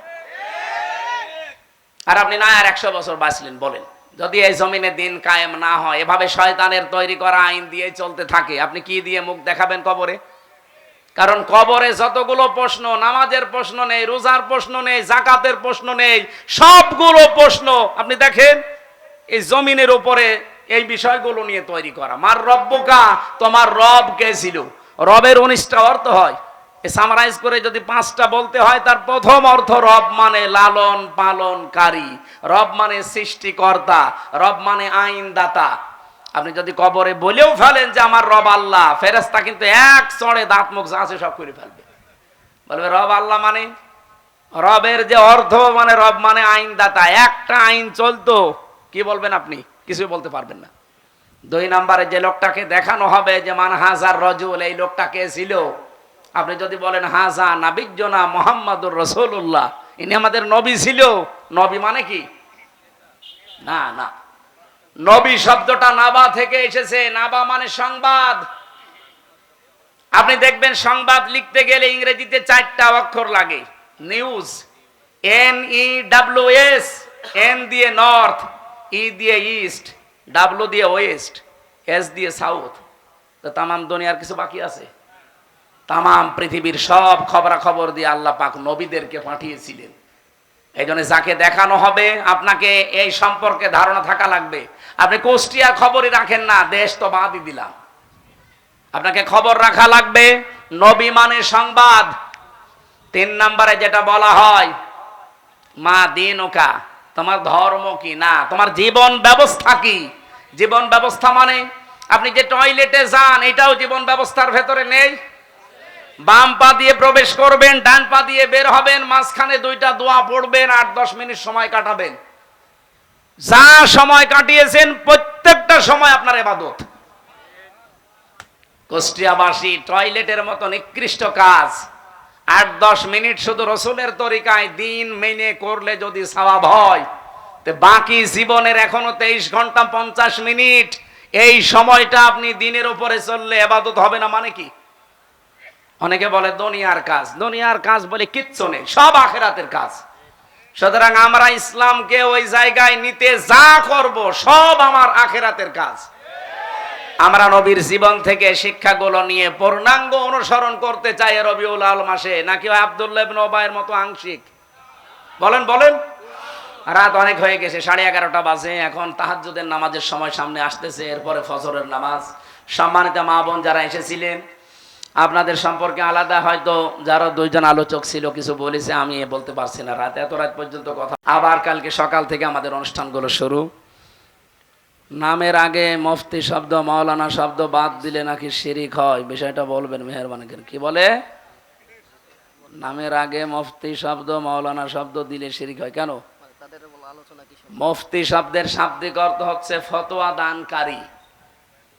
আর আপনি না আর 100 বছর বাঁচলেন বলেন, যদি এই জমিনে দিন কায়েম না হয়, এভাবে শয়তানের তৈরি করা আইন দিয়ে চলতে থাকে, আপনি কি দিয়ে মুখ দেখাবেন কবরে? কারণ কবরে যতগুলো প্রশ্ন, নামাজের প্রশ্ন নেই, রোজার প্রশ্ন নেই, যাকাতের প্রশ্ন নেই, সবগুলো প্রশ্ন আপনি দেখেন এই জমিনের উপরে এই বিষয়গুলো নিয়ে তৈরি করা। মার রব্বুকা, তোমার রব কে ছিল? রবের 19টা অর্থ হয়। সামারাইজ করে যদি 5টা বলতে হয়, তার প্রথম অর্থ রব মানে লালন পালনকারী, রব মানে সৃষ্টিকর্তা, রব মানে আইনদাতা। আপনি যদি কবরে বলেও ফেলেন যে আমার রব আল্লাহ, ফেরেশতা কিন্তু এক চড়ে দাঁত মুখ যা আছে সব করে ফেলবে, বলবে রব আল্লাহ মানে, রবের যে অর্থ মানে রব মানে আইনদাতা। একটা আইন চলতো, কি বলবেন আপনি? কিছু বলতে পারবেন না। 2 নম্বরে যে লোকটাকে দেখানো হবে যে মান হাজার রজুল, এই লোকটা কে ছিল? আপনি যদি বলেন হাজা নাবিজ্জনা মুহাম্মাদুর রাসূলুল্লাহ, ইনি আমাদের নবী ছিল। নবী মানে কি? না না, নবী শব্দটা নাবা থেকে এসেছে। নাবা মানে সংবাদ। আপনি দেখবেন সংবাদ লিখতে গেলে ইংরেজিতে 4টা অক্ষর লাগে। নিউজ, NEWS, N দিয়ে নর্থ, E দিয়ে ইস্ট, W দিয়ে ওয়েস্ট, S দিয়ে সাউথ। তো তামাম দুনিয়ার কিছু বাকি আছে? তামাম পৃথিবীর সব খবরাখবর দিয়ে আল্লাহ পাক নবীদেরকে পাঠিয়েছিলেন। এই জন্য যাকে দেখানো হবে, আপনাকে এই সম্পর্কে ধারণা থাকা লাগবে। আপনি কুষ্টিয়ার খবরই রাখেন না, দেশ তো বাদই দিলাম। আপনাকে খবর রাখা লাগবে। নবী মানে সংবাদ। 3 নম্বরে যেটা বলা হয়, মা দিনুকা, তোমার ধর্ম কি, না তোমার জীবন ব্যবস্থা কি। জীবন ব্যবস্থা মানে আপনি যে টয়লেটে যান, এটাও জীবন ব্যবস্থার ভেতরে নেই। বাম পা দিয়ে প্রবেশ করবেন, ডান পা দিয়ে বের হবেন, মাঝখানে দুইটা দোয়া পড়বেন, 8-10 মিনিট সময় কাটাবেন। যা সময় কাটিয়েছেন প্রত্যেকটা সময় আপনার ইবাদত। কুষ্টিয়াবাসী টয়লেটের মতো নিকৃষ্ট কাজ 8-10 মিনিট শুধু রসুলের তরিকায় দিন মেনে করলে যদি সওয়াব হয়, তো বাকি জীবনের এখনো 23 ঘন্টা 50 মিনিট এই সময়টা আপনি দিনের উপরে চললে ইবাদত হবে না মানে কি? অনেকে বলে দুনিয়ার কাজ, দুনিয়ার কাজ বলে কিচ্ছু নেই, সব আখিরাতের কাজ। সুতরাং আমরা ইসলামকে ওই জায়গায় নিতে যা করব সব আমার আখিরাতের কাজ। আমরা নবীর জীবন থেকে শিক্ষাগুলো নিয়ে পূর্ণাঙ্গ অনুসরণ করতে চাই রবিউল আউয়াল মাসে, নাকি আব্দুল্লাহ ইবনে উবাইয়ের মতো আংশিক? বলেন বলেন। রাত অনেক হয়ে গেছে, 11:30 বাজে। এখন তাহাজ্জুদের নামাজের সময় সামনে আসতেছে, এরপরে ফজরের নামাজ। সম্মানিত মা বোন যারা এসেছিলেন, আপনাদের সম্পর্কে আলাদা হয়তো যারা দুইজন আলোচক ছিল কিছু বলেছে, আমি বলতে পারছি না। এত রাত পর্যন্ত কথা। আবার কালকে সকাল থেকে আমাদের অনুষ্ঠানগুলো শুরু। নামের আগে মুফতি শব্দ মাওলানা শব্দ বাদ দিলে নাকি শিরিক হয়, বিষয়টা বলবেন মেহেরবানি করে। কি বলে? নামের আগে মুফতি শব্দ মাওলানা শব্দ দিলে শিরিক হয় কেন? মুফতি শব্দের শাব্দিক অর্থ হচ্ছে ফতোয়া দানকারী।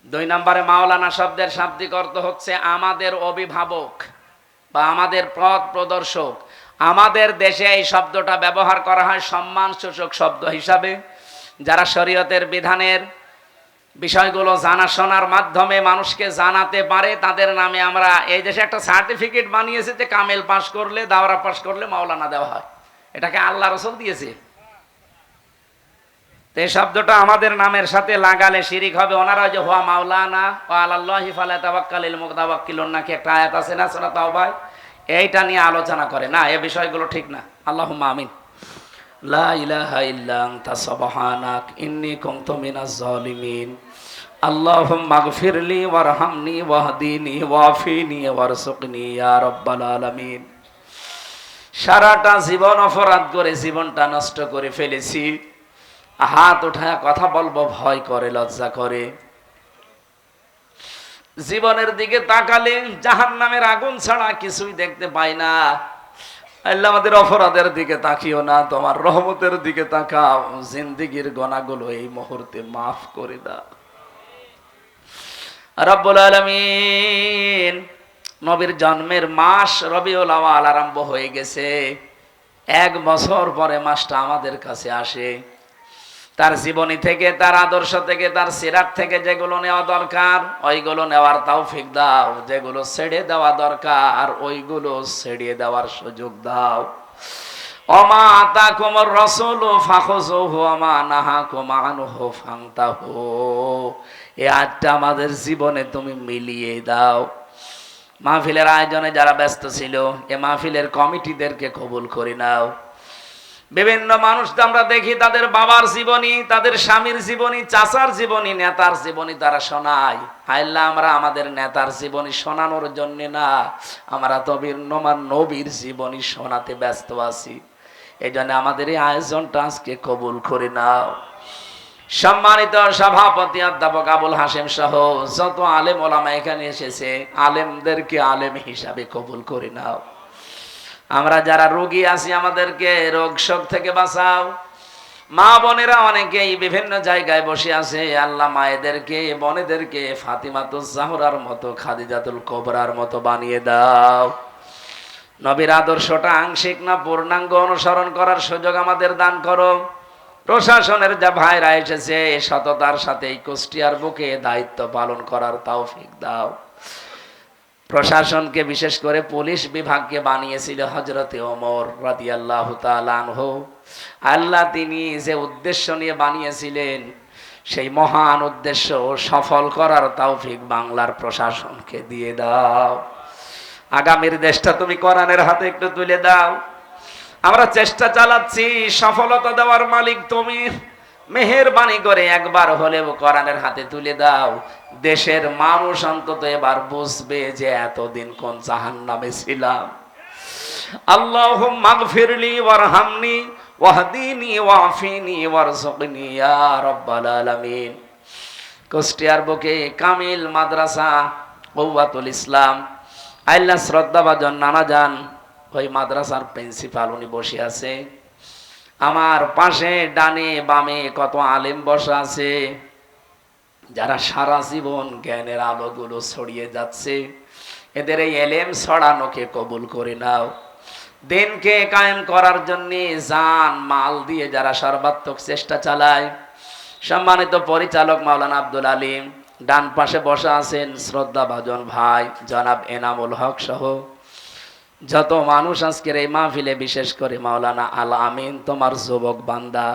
2 নম্বরে মাওলানা শব্দের শাব্দিক অর্থ হচ্ছে আমাদের অভিভাবক বা আমাদের পথ প্রদর্শক। আমাদের দেশে এই শব্দটা ব্যবহার করা হয় সম্মানসূচক শব্দ হিসাবে। যারা শরীয়তের বিধানের বিষয়গুলো জানাশোনার মাধ্যমে মানুষকে জানাতে পারে, তাদের নামে আমরা এই দেশে একটা সার্টিফিকেট বানিয়েছে যে কামেল পাস করলে, দাওরা পাস করলে মাওলানা দেওয়া হয়। এটাকে আল্লাহ রাসূল দিয়েছে। এই শব্দটা আমাদের নামের সাথে লাগালে শিরিক হবে। ওনারা যে হুয়া মাওলানা ওয়া আলাল্লাহি ফালাতাওয়াক্কালিল মুতাওয়াক্কিলুন নাকি একটা আয়াত আছে না সূরা তাওবায়, এইটা নিয়ে আলোচনা করে না। এই বিষয়গুলো ঠিক না। আল্লাহুম্মা আমিন। লা ইলাহা ইল্লা আনতা সুবহানাক ইন্নী কুনতু মিনাজ জালিমিন। আল্লাহুম্মা গফিরলি ওয়ারহামনি ওয়াহদিনি ওয়াফিনি ওয়ারযুকনি ইয়া রাব্বাল আলামিন। সারাটা জীবন অপরাধ করে জীবনটা নষ্ট করে ফেলেছি। হাত উঠায় কথা বলবো ভয় করে, লজ্জা করে। জীবনের দিকে তাকালে জাহান্নামের আগুন ছাড়া কিছুই দেখতে পাই না। আল্লাহ আমাদের অপরাধের দিকে তাকিও না, তোমার রহমতের দিকে তাকাও। জিন্দেগীর গুনাহগুলো এই মুহূর্তে মাফ করে দাও রব্বুল আলামিন। নবীর জন্মের মাস রবিউল আউয়াল আরম্ভ হয়ে গেছে। 1 বছর পরে মাসটা আমাদের কাছে আসে। তার জীবনী থেকে, তার আদর্শ থেকে, তার সিরাত থেকে যেগুলো নেওয়া দরকার ওইগুলো নেওয়ার তৌফিক দাও, যেগুলো ছেড়ে দেওয়া দরকার ওইগুলো ছেড়ে দেওয়ার সুযোগ দাও। ওমা আতাকুমুর রাসূলু ফাখুযুহু ওয়া মা নাহাকুম আনহু ফান্তাহু। এই আয়াতটা আমাদের জীবনে তুমি মিলিয়ে দাও। মাহফিলের আয়োজনে যারা ব্যস্ত ছিল, এই মাহফিলের কমিটিদেরকে কবুল করে নাও। বিভিন্ন মানুষ আমরা দেখি তাদের বাবার জীবনী, তাদের স্বামীর জীবনী, চাচার জীবনী, নেতার জীবনী তারা শোনায়। আল্লাহ আমরা আমাদের নেতার জীবনী শোনানোর জন্য না, আমরা নবীর জীবনী শোনাতে ব্যস্ত আছি। এই জন্য আমাদের এই আয়োজনটা আজকে কবুল করে নাও। সম্মানিত সভাপতি অধ্যাপক আবুল হাশেম সহ যত আলেম ওলামা এখানে এসেছে, আলেমদেরকে আলেম হিসাবে কবুল করে নাও। আমরা যারা রোগী আছি আমাদেরকে রোগ শোক থেকে বাঁচাও। মা বোনেরা অনেকেই বিভিন্ন জায়গায় বসে আছে, আল্লাহ মায়েদেরকে বোনেদেরকে ফাতিমাতুজ জাহরার মতো, খাদিজাতুল কুবরার মতো বানিয়ে দাও। নবীর আদর্শটা আংশিক না পূর্ণাঙ্গ অনুসরণ করার সুযোগ আমাদের দান করো। প্রশাসনের যা ভাইরা এসেছে সততার সাথে এই কুষ্টিয়ার বুকে দায়িত্ব পালন করার তৌফিক দাও। প্রশাসনকে বিশেষ করে পুলিশ বিভাগকে বানিয়েছিল হযরতে ওমর রাদিয়াল্লাহু তাআলা আনহু। আল্লাহ তিনি যে উদ্দেশ্য নিয়ে বানিয়েছিলেন সেই মহান উদ্দেশ্য সফল করার তৌফিক বাংলার প্রশাসনকে দিয়ে দাও। আগামীর দেশটা তুমি কোরআনের হাতে একটু তুলে দাও। আমরা চেষ্টা চালাচ্ছি, সফলতা দেওয়ার মালিক তুমি। মেহেরবানি করে একবার হলেও কোরআনের হাতে তুলে দাও। দেশের মানুষ অন্তত এবার বুঝবে যে এতদিন কোন জাহান্নামে ছিলাম। আল্লাহুম্মা গফিরলি ওয়ারহামনি ওয়াহদিনি ওয়াফিনি ওয়ারযুকনি ইয়া রাব্বাল আলামিন। কুষ্টিয়ার বুকে কামিল মাদ্রাসা, কওয়াতুল ইসলাম, আল্লাহ শ্রদ্ধাভাজন নানা যান, ওই মাদ্রাসার প্রিন্সিপাল উনি বসে আছে, আমার পাশে ডানে বামে কত আলেম বসা আছে, যারা সারা জীবন জ্ঞানের আলোগুলো ছড়িয়ে যাচ্ছে। এদের এই এলেম ছড়ানোকে কবুল করে নাও। দিনকে কায়েম করার জন্য জান মাল দিয়ে যারা সর্বাত্মক চেষ্টা চালায়, সম্মানিত পরিচালক মাওলানা আব্দুল আলিম, ডান পাশে বসা আছেন শ্রদ্ধাভাজন ভাই জনাব এনামুল হক সহ যত মানুষ আজকের এই মাহফিলে, বিশেষ করে মাওলানা আল আমিন তোমার যুবক বান্দা,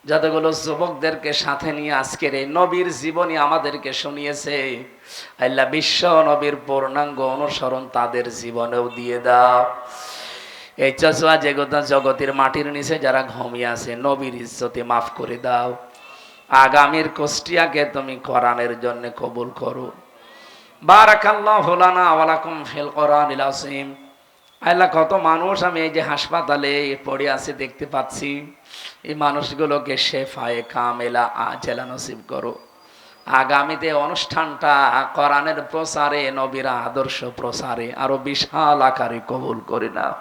যতগুলো যুবকদেরকে সাথে নিয়ে আজকের এই নবীর জীবনী আমাদেরকে শুনিয়েছে, আল্লাহ বিশ্ব নবীর পূর্ণাঙ্গ অনুসরণ তাদের জীবনেও দিয়ে দাও। এই চচুয়া জগতের মাটির নিচে যারা ঘুমিয়ে আছে, নবীর ইজ্জতে মাফ করে দাও। আগামীর কুষ্টিয়াকে তুমি কোরআনের জন্য কবুল করো। বারাকাল্লাহু লানা ওয়া লাকুম ফিল কোরআনিল আযীম। আল্লাহ, কত মানুষ আমি এই যে হাসপাতালে পড়ে আছে দেখতে পাচ্ছি, এই মানুষগুলোকে শেফায়ে কামেলা আজেলা নসিব করো। আগামীতে অনুষ্ঠানটা কোরআনের প্রচারে, নবীর আদর্শ প্রচারে আরো বিশাল আকারে কবুল করে নাও।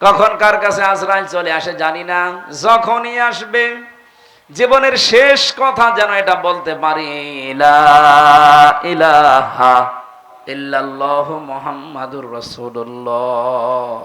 কখন কার কাছে আজরাইল চলে আসে জানি না, যখনই আসবে জীবনের শেষ কথা যেন এটা বলতে পারি, লা ইলাহা ইল্লাল্লাহু মুহাম্মাদুর রাসূলুল্লাহ।